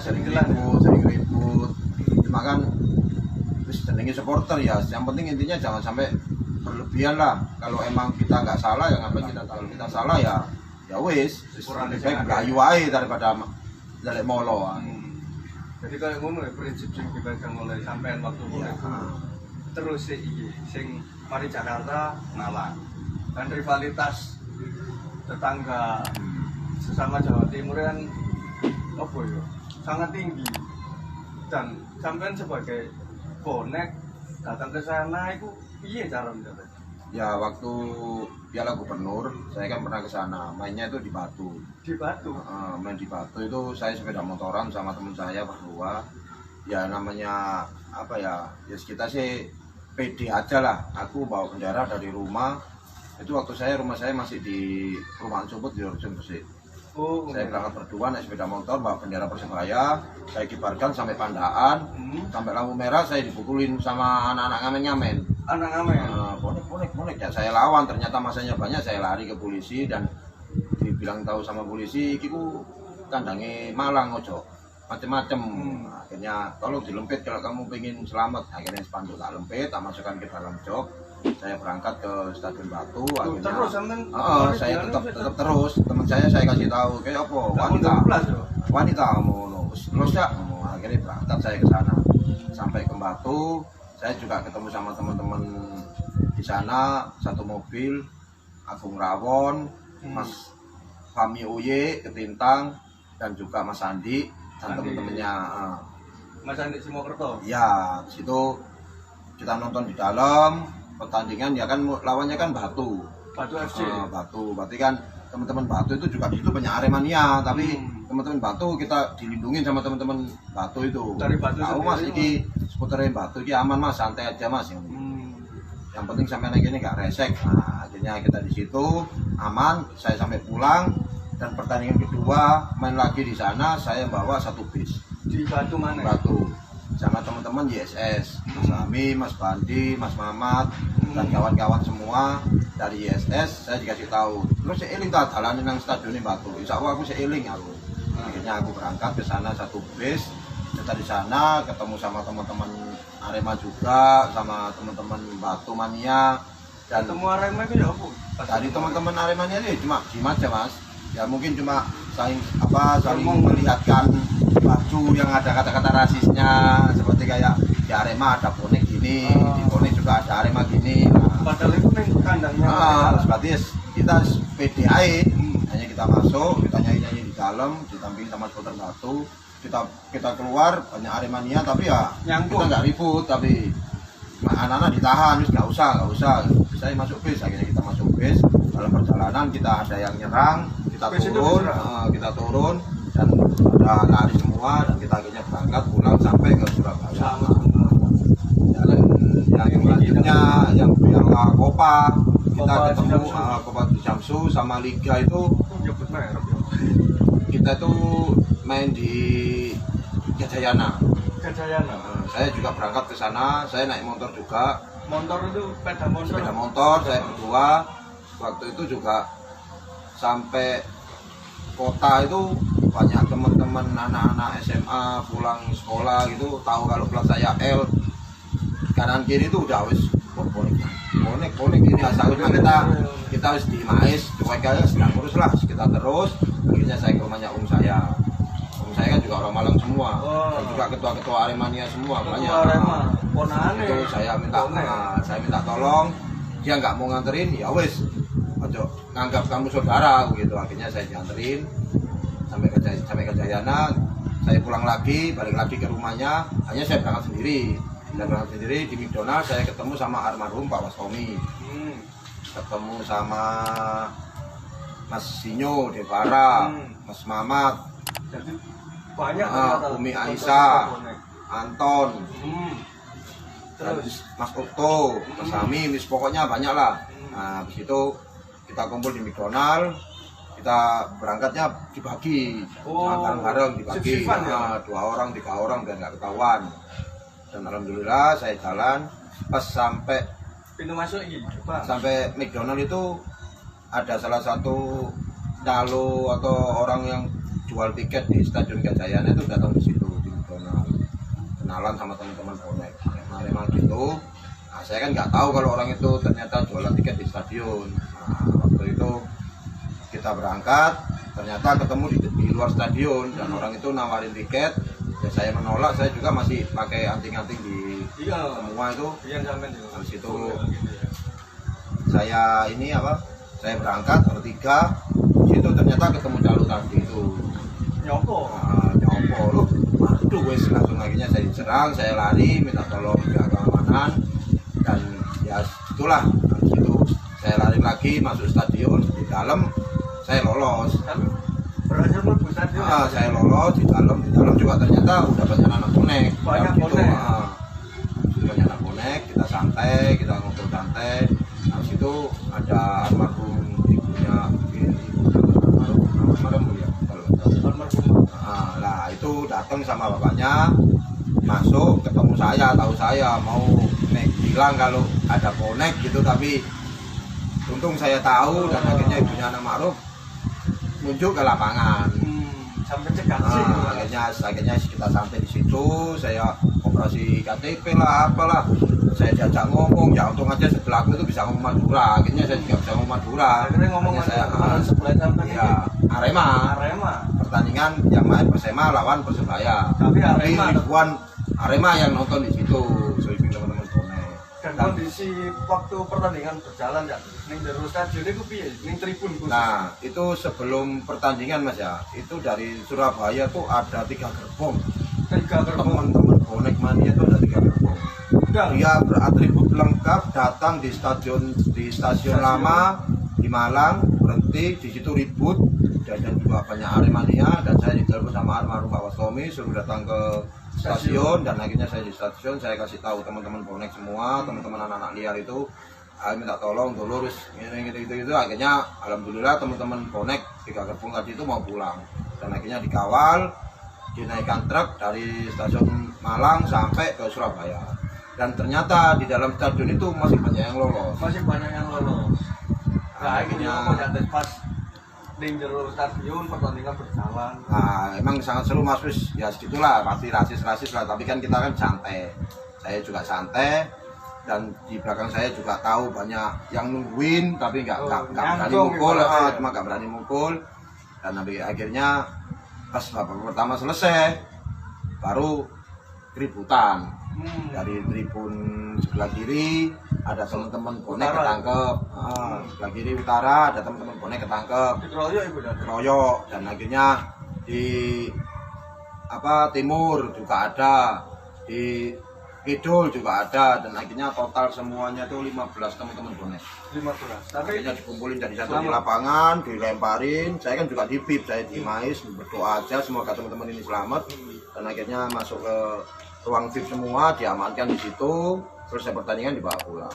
sering ribut. Cuma kan terus jenenge supporter ya, yang penting intinya jangan sampai berlebihan lah. Kalau emang kita nggak salah ya ngapain kita, kalau kita salah ya wis lebih baik gayu ae daripada dari molo. Jadi kalau ngono prinsip sing dipegang oleh sampean waktu kuliah. Terus sing mari Jakarta ngalah. Dan rivalitas tetangga sesama Jawa Timur kan apa ya? Sangat tinggi. Dan sampean sebagai bonek datang ke sana itu piye cara mendapat? Ya waktu Piala Gubernur saya kan pernah ke sana, mainnya itu di Batu. Di Batu. Main di Batu itu saya sepeda motoran sama teman saya berdua. Ya namanya apa ya? Ya kita sih pede aja lah. Aku bawa bendera dari rumah. Itu waktu rumah saya masih di Perumahan Sumput di Orjen Gresik. Saya berangkat berdua naik sepeda motor bawa bendera Persebaya, saya kibarkan sampai Pandaan, sampai lampu merah saya dipukulin sama anak-anak ngamen-ngamen. Anak ngamen? Bonek ya, saya lawan, ternyata masanya banyak, saya lari ke polisi dan dibilang tahu sama polisi, kiku kandangi Malang ojo, macem-macem. Akhirnya tolong dilempit kalau kamu pengen selamat. Akhirnya spanduk tak lempit, tak masukkan ke dalam jok. Saya berangkat ke Stadion Batu. Akhirnya terus saya tetap terus. Teman saya kasih tahu kayak apa, wanita kamu terus ya. Akhirnya berangkat saya ke sana. Sampai ke Batu, saya juga ketemu sama teman-teman di sana, satu mobil, Agung Rawon, Mas Fami Uye, Ketintang, dan juga Mas Andi dan teman-temannya. Mas Andi Simokerto. Ya, situ kita nonton di dalam pertandingan ya kan, lawannya kan Batu FC. Batu, berarti kan teman-teman Batu itu juga di situ banyak Aremania, tapi teman-teman Batu kita dilindungi sama teman-teman Batu itu. Dari Batu tahu Mas, ini seputarnya Batu ini aman Mas, santai aja Mas. Yang penting sampai naik ini nggak resek. Nah, akhirnya kita di situ aman, saya sampai pulang dan pertandingan kedua main lagi di sana, saya bawa satu bis. Di Batu mana? Batu. Sama teman-teman YSS, Mas Ami, Mas Bandi, Mas Mamat, dan kawan-kawan semua dari YSS. Saya dikasih tahu, terus saya iling tak jalanin nang stadion Batu. Insya Allah aku seiling aku. Akhirnya aku berangkat ke sana satu bis. Kita di sana ketemu sama teman-teman Arema juga, sama teman-teman Batu Mania. Dan ketemu Arema itu ya apa? Tadi teman-teman Aremania ini cuma gym aja Mas. Ya mungkin cuma saling melihatkan baju yang ada kata-kata rasisnya, seperti kayak di Arema ada bonek gini, di bonek juga ada Arema gini. Padahal itu nih kandangnya. Berarti kita PDI, hanya kita masuk, kita nyanyi-nyanyi di dalam, ditampilin sama supporter Batu, kita keluar banyak Aremania, tapi ya kita nggak ribut, tapi anak-anak ditahan, nggak usah. Saya masuk bis, akhirnya kita masuk bis. Dalam perjalanan kita ada yang nyerang, kita turun dan ada lari semua, dan kita akhirnya berangkat pulang sampai ke Surabaya. Yang selanjutnya yang Piala Kopa, kita ketemu Kopa Jamsu sama Liga itu, kita itu main di Gajayana. Saya juga berangkat ke sana, saya naik motor juga. Motor itu sepeda motor saya berdua. Waktu itu juga sampai kota itu banyak teman-teman anak-anak SMA pulang sekolah gitu, tahu kalau plat saya L, kanan kiri itu udah wis bonek ini asalnya kita harus di Mais cuek aja, sedang urus lah kita terus. Akhirnya saya ke rumahnya saya kan juga orang Malang semua, dan juga ketua-ketua Aremania semua banyak. Itu saya minta tolong, dia nggak mau nganterin, ya wes ojo nganggap kamu saudara gitu. Akhirnya saya dianterin sampai ke Jayana. Saya pulang lagi, balik lagi ke rumahnya. Hanya saya berangkat sendiri di McDonald. Saya ketemu sama almarhum Pak Wastomi, ketemu sama Mas Sinyo Devara, Mas Mamat, jadi banyak Umi Aisyah, Anton, terus Mas Okto, Mas Ami, pokoknya banyak lah. Nah, habis itu kita kumpul di McDonald, kita berangkatnya dibagi, bareng-bareng dibagi, 2 orang, 3 orang biar nggak ketahuan. Dan alhamdulillah saya jalan pas sampai pintu masuk ini, sampai McDonald itu ada salah satu calo atau orang yang jual tiket di Stadion Gajayana itu datang di situ di kenalan sama teman-teman bonek Arema gitu. Nah, saya kan nggak tahu kalau orang itu ternyata jualan tiket di stadion. Nah, waktu itu kita berangkat, ternyata ketemu di luar stadion dan orang itu nawarin tiket. Ya, saya menolak, saya juga masih pakai anting-anting di semua itu. Habis itu saya saya berangkat bertiga, di situ ternyata ketemu calo tadi itu. Nyopo Loh, waduh wes langsung akhirnya saya diserang, saya lari minta tolong pihak keamanan dan ya itulah. Habis itu saya lari lagi masuk stadion, di dalam saya lolos. Berhasil mlebu stadion. Saya lolos di dalam juga ternyata udah banyak anak bonek. Banyak gitu, bonek. Banyak anak bonek, kita santai, kita ngobrol santai. Habis itu ada almarhum ibunya almarhum ya kalau nah itu datang sama bapaknya, masuk ketemu saya, tahu saya mau bilang kalau ada bonek gitu, tapi untung saya tahu dan akhirnya ibunya anak Ma'ruf nunjuk ke lapangan. Sampai cekat sih. Akhirnya kita sampai di situ, saya operasi KTP lah apalah, saya diajak ngomong, ya untung aja sebelahku itu bisa ngomong Madura, akhirnya saya juga bisa ngomong Madura. Akhirnya ngomong saya sebelah sampai ya Arema. Pertandingan yang main Persema lawan Persebaya. Tapi Arema ribuan Arema yang nonton di situ, soalnya teman-teman bonek. Dan kondisi waktu pertandingan berjalan ya, ning jero stadion itu piye? Ning tribun khusus. Nah, itu sebelum pertandingan Mas ya, itu dari Surabaya tuh ada 3 gerbong. 3 gerbong. Teman-teman bonek mania itu ada 3 gerbong. Dan Dia beratribut lengkap datang di stasiun lama di Malang, berhenti di situ ribut dan juga banyak Aremania, dan saya ditelepon sama almarhum Pak Wastomi suruh datang ke stasiun, dan akhirnya saya di stasiun saya kasih tahu teman-teman bonek semua, teman-teman anak-anak liar itu minta tolong untuk lurus gitu. Akhirnya alhamdulillah teman-teman bonek 3 gerbong tadi itu mau pulang, dan akhirnya dikawal, dinaikkan truk dari stasiun Malang sampai ke Surabaya. Dan ternyata di dalam stadion itu masih banyak yang lolos. Nah, akhirnya pas ning jero stadion pertandingan berjalan. Nah, emang sangat seru Mas, wis ya segitulah, pasti rasis lah, tapi kan kita kan santai. Saya juga santai, dan di belakang saya juga tahu banyak yang nungguin tapi nggak berani mukul, cuma nggak berani mukul. Dan akhirnya pas babak pertama selesai baru keributan. Dari tribun sebelah kiri ada teman-teman bonek ketangkep, sebelah kiri utara ada teman-teman bonek ketangkep, dikeroyok, dan akhirnya di timur juga ada, di kidul juga ada, dan akhirnya total semuanya itu 15 teman-teman bonek. 15. Tapi akhirnya dikumpulin dari satu di lapangan, dilemparin. Saya kan juga di PIP, saya di Mais berdoa aja semoga teman-teman ini selamat, dan akhirnya masuk ke ruang VIP semua, diamankan di situ, selesai pertandingan dibawa pulang.